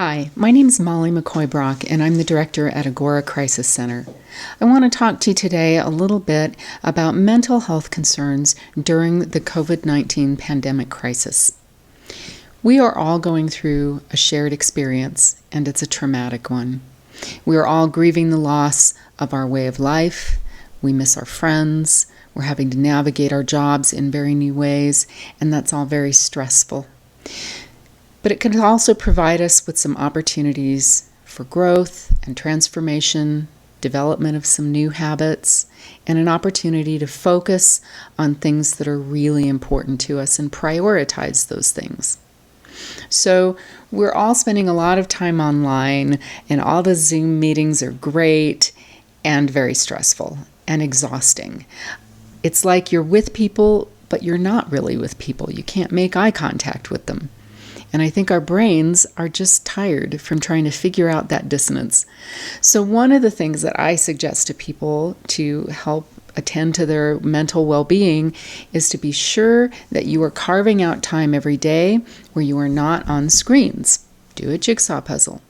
Hi, my name is Molly McCoy Brack, and I'm the director at Agora Crisis Center. I want to talk to you today a little bit about mental health concerns during the COVID-19 pandemic crisis. We are all going through a shared experience, and it's a traumatic one. We are all grieving the loss of our way of life. We miss our friends. We're having to navigate our jobs in very new ways, and that's all very stressful. But it can also provide us with some opportunities for growth and transformation, development of some new habits, and an opportunity to focus on things that are really important to us and prioritize those things. So we're all spending a lot of time online, and all the Zoom meetings are great and very stressful and exhausting. It's like you're with people, but you're not really with people. You can't make eye contact with them. And I think our brains are just tired from trying to figure out that dissonance. So one of the things that I suggest to people to help attend to their mental well-being is to be sure that you are carving out time every day where you are not on screens. Do a jigsaw puzzle.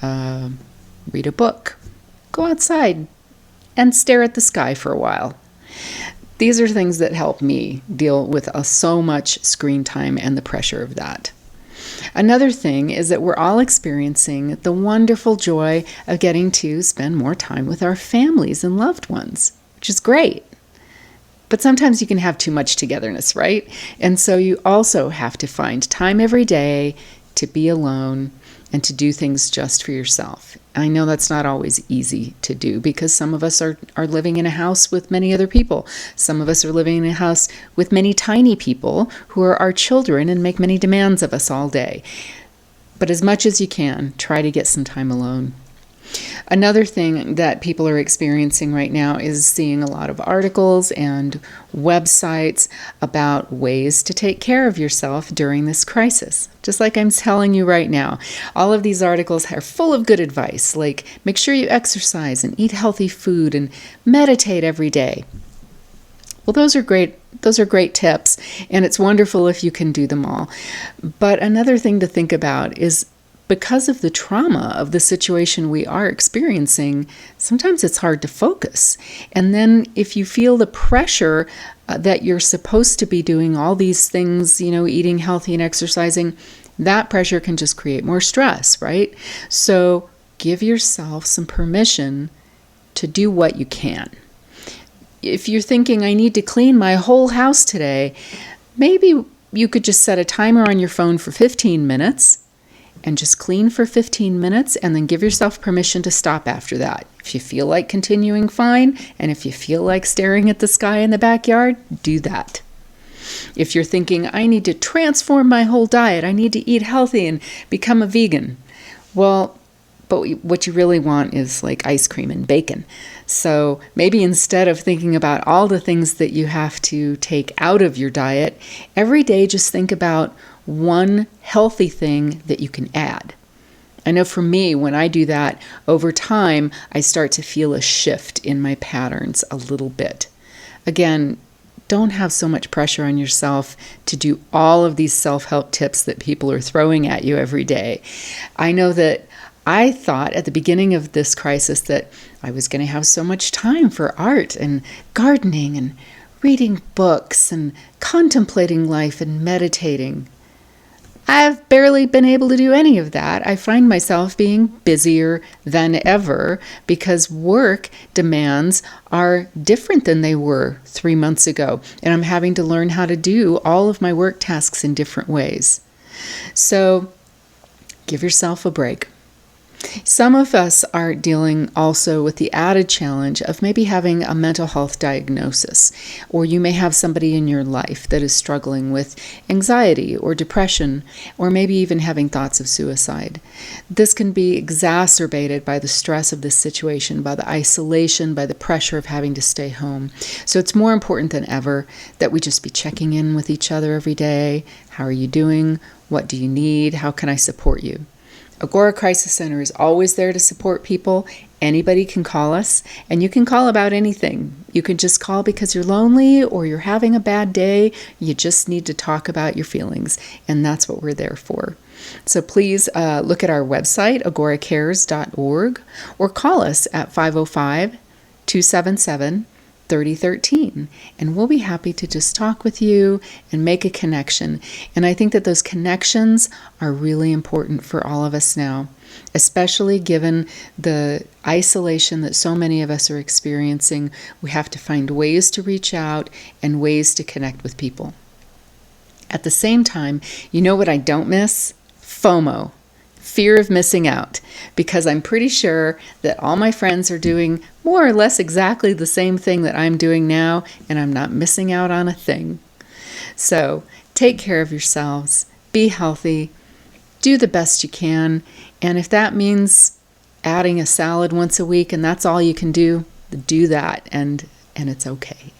Read a book. Go outside and stare at the sky for a while. These are things that help me deal with so much screen time and the pressure of that. Another thing is that we're all experiencing the wonderful joy of getting to spend more time with our families and loved ones, which is great. But sometimes you can have too much togetherness, right? And so you also have to find time every day to be alone and to do things just for yourself. I know that's not always easy to do because some of us are living in a house with many other people. Some of us are living in a house with many tiny people who are our children and make many demands of us all day. But as much as you can, try to get some time alone. Another thing that people are experiencing right now is seeing a lot of articles and websites about ways to take care of yourself during this crisis. Just like I'm telling you right now, all of these articles are full of good advice, like make sure you exercise and eat healthy food and meditate every day. Well, those are great tips, and it's wonderful if you can do them all. But another thing to think about is because of the trauma of the situation we are experiencing, sometimes it's hard to focus. And then if you feel the pressure that you're supposed to be doing all these things, eating healthy and exercising, that pressure can just create more stress, right? So give yourself some permission to do what you can. If you're thinking, I need to clean my whole house today, maybe you could just set a timer on your phone for 15 minutes and just clean for 15 minutes and then give yourself permission to stop after that. If you feel like continuing, fine. And if you feel like staring at the sky in the backyard, do that. If you're thinking, I need to transform my whole diet, I need to eat healthy and become a vegan, well, but what you really want is like ice cream and bacon. So maybe instead of thinking about all the things that you have to take out of your diet, every day just think about one healthy thing that you can add. I know for me, when I do that, over time, I start to feel a shift in my patterns a little bit. Again, don't have so much pressure on yourself to do all of these self-help tips that people are throwing at you every day. I know that I thought at the beginning of this crisis that I was going to have so much time for art and gardening and reading books and contemplating life and meditating. I've barely been able to do any of that. I find myself being busier than ever because work demands are different than they were 3 months ago, and I'm having to learn how to do all of my work tasks in different ways. So give yourself a break. Some of us are dealing also with the added challenge of maybe having a mental health diagnosis, or you may have somebody in your life that is struggling with anxiety or depression, or maybe even having thoughts of suicide. This can be exacerbated by the stress of this situation, by the isolation, by the pressure of having to stay home. So it's more important than ever that we just be checking in with each other every day. How are you doing? What do you need? How can I support you? Agora Crisis Center is always there to support people. Anybody can call us, and you can call about anything. You can just call because you're lonely or you're having a bad day. You just need to talk about your feelings, and that's what we're there for. So please look at our website, agoracares.org, or call us at 505-277-3013, and we'll be happy to just talk with you and make a connection. And I think that those connections are really important for all of us now, especially given the isolation that so many of us are experiencing. We have to find ways to reach out and ways to connect with people. At the same time, you know what I don't miss? FOMO, fear of missing out, because I'm pretty sure that all my friends are doing more or less exactly the same thing that I'm doing now, and I'm not missing out on a thing. So take care of yourselves, be healthy, do the best you can, and if that means adding a salad once a week and that's all you can do that, and it's okay.